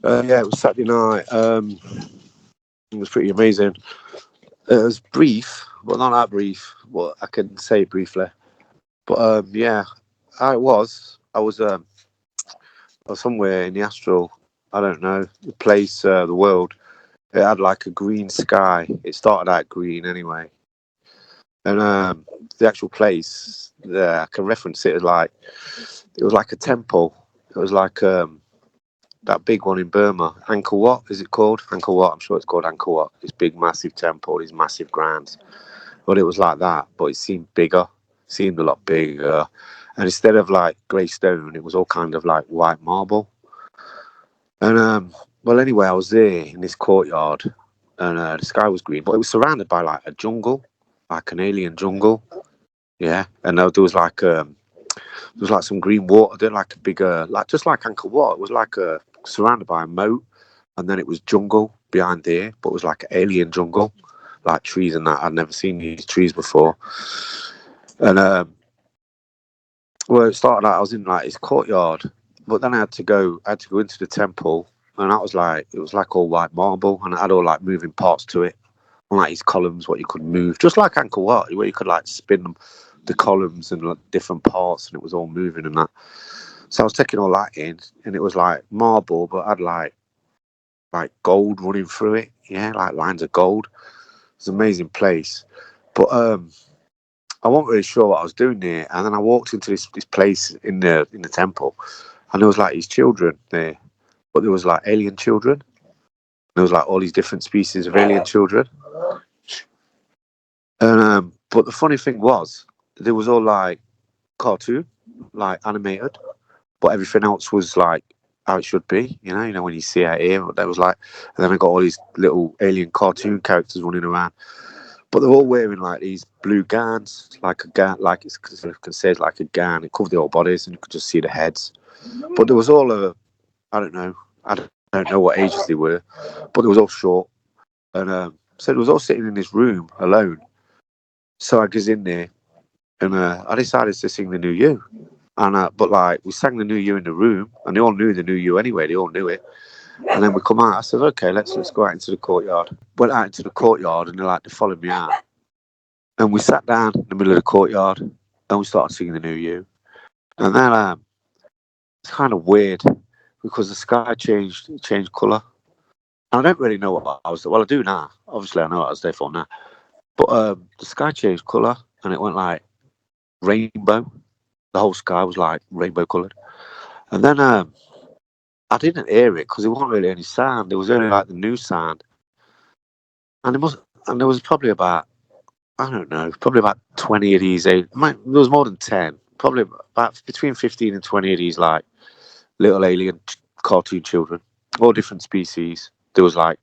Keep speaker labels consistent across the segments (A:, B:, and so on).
A: Yeah, it was Saturday night. It was pretty amazing. It was brief, but not that brief. But I can say it briefly. But yeah, how it was. I was somewhere in the astral. I don't know the place, the world. It had like a green sky. It started out green anyway, and the actual place there, I can reference it as like it was like a temple. It was like that big one in Burma, Angkor Wat, is it called? Angkor Wat, I'm sure it's called Angkor Wat. This big, massive temple, these massive grounds. But it was like that, but it seemed bigger, seemed a lot bigger. And instead of like grey stone, it was all kind of like white marble. And well, anyway, I was there in this courtyard, and the sky was green, but it was surrounded by like a jungle, like an alien jungle. Yeah, and there was like some green water. There, like a bigger, like just like Angkor Wat. It was like surrounded by a moat, and then it was jungle behind there, but it was like an alien jungle, like trees and that. I'd never seen these trees before. And well, it started out. I was in like this courtyard, but then I had to go. I had to go into the temple, and that was like it was like all white marble, and it had all like moving parts to it, and like these columns, what you could move, just like Angkor Wat, where you could like spin them, the columns and like, different parts, and it was all moving and that. So I was taking all that in, and it was like marble, but had like gold running through it. Yeah, like lines of gold. It's an amazing place, but I wasn't really sure what I was doing there. And then I walked into this place in the temple, and there was like these children there, but there was like alien children. There was like all these different species of alien children, and but the funny thing was, there was all like cartoon, like animated, but everything else was like how it should be. You know when you see it here, that was like, and then I got all these little alien cartoon characters running around, but they're all wearing like these blue gowns, like a gown, like it's considered like a gown. It covered the whole bodies, and you could just see the heads. But there was all I don't know, I don't know what ages they were, but they was all short, and so they was all sitting in this room alone. So I goes in there, and I decided to sing the New You. And but like we sang the New You in the room, and they all knew the New You anyway. They all knew it. And then we come out. I said, "Okay, let's go out into the courtyard." Went out into the courtyard, and they followed me out. And we sat down in the middle of the courtyard, and we started singing the New You. And then it's kind of weird because the sky changed colour. And I don't really know what I was. Well, I do now. Obviously, I know what I was there for now. But the sky changed colour, and it went like rainbow. The whole sky was like rainbow coloured. And then I didn't hear it because there wasn't really any sound. There was only like the new sound, and there was probably about, I don't know, probably about 20 of these. There was more than 10. Probably about between 15 and 20 of these like little alien cartoon children, all different species. There was like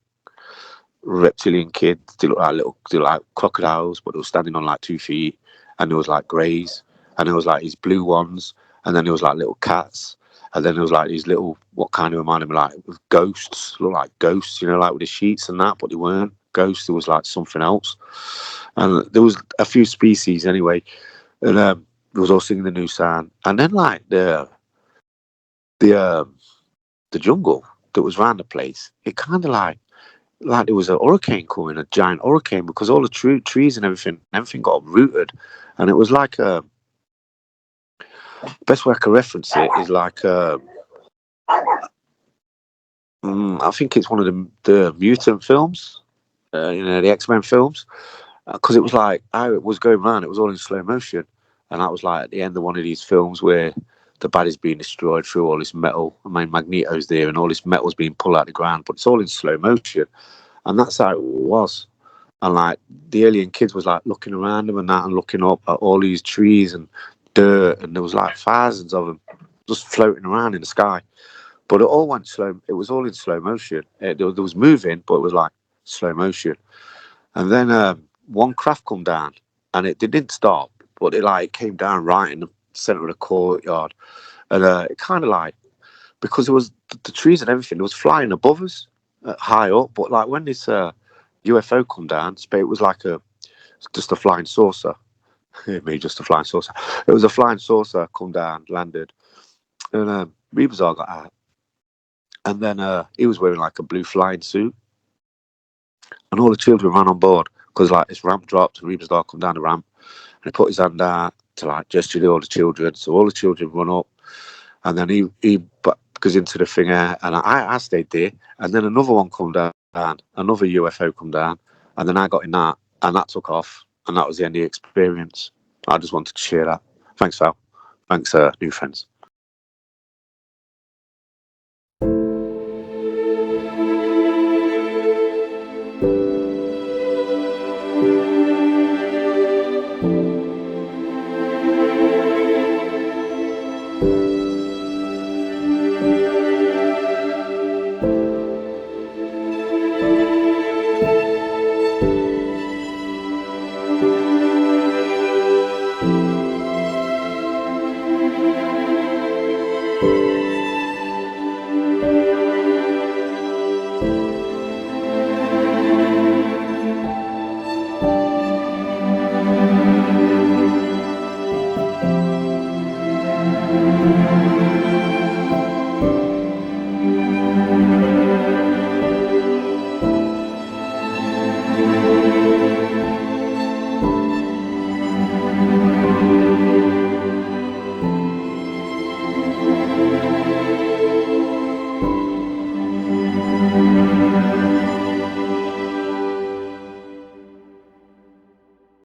A: reptilian kids. They look like crocodiles, but they were standing on like 2 feet. And there was like greys, and there was like these blue ones, and then there was like little cats, and then there was like these little, what kind of reminded me like of ghosts, look like ghosts, like with the sheets and that, but they weren't ghosts. There was like something else, and there was a few species anyway, and there was all singing the new sound, and then like the the jungle that was around the place, it kind of like there was a hurricane coming, a giant hurricane, because all the trees and everything got uprooted, and it was like best way I can reference it is like I think it's one of the mutant films, the X-Men films, because it was like how it was going around. It was all in slow motion, and that was like at the end of one of these films where the body's being destroyed through all this metal. I mean, Magneto's there, and all this metal's being pulled out of the ground, but it's all in slow motion, and that's how it was. And like the alien kids was like looking around them and that, and looking up at all these trees and dirt, and there was like thousands of them just floating around in the sky. But it all went slow. It was all in slow motion. There was moving, but it was like slow motion. And then one craft come down, and it didn't stop, but it came down right in the center of the courtyard, and it kind of like, because it was the trees and everything, it was flying above us, high up. But like when this UFO come down, it was like just a flying saucer. Me, just a flying saucer. It was a flying saucer come down, landed, and Rebazar got out. And then he was wearing like a blue flying suit, and all the children ran on board because like this ramp dropped and Reba's dog come down the ramp, and he put his hand out to like gesture to all the children. So all the children run up, and then he goes into the thing, and I stayed there, and then another one come down, another UFO come down, and then I got in that, and that took off, and that was the end of the experience. I just wanted to share that. Thanks, Val. Thanks, new friends.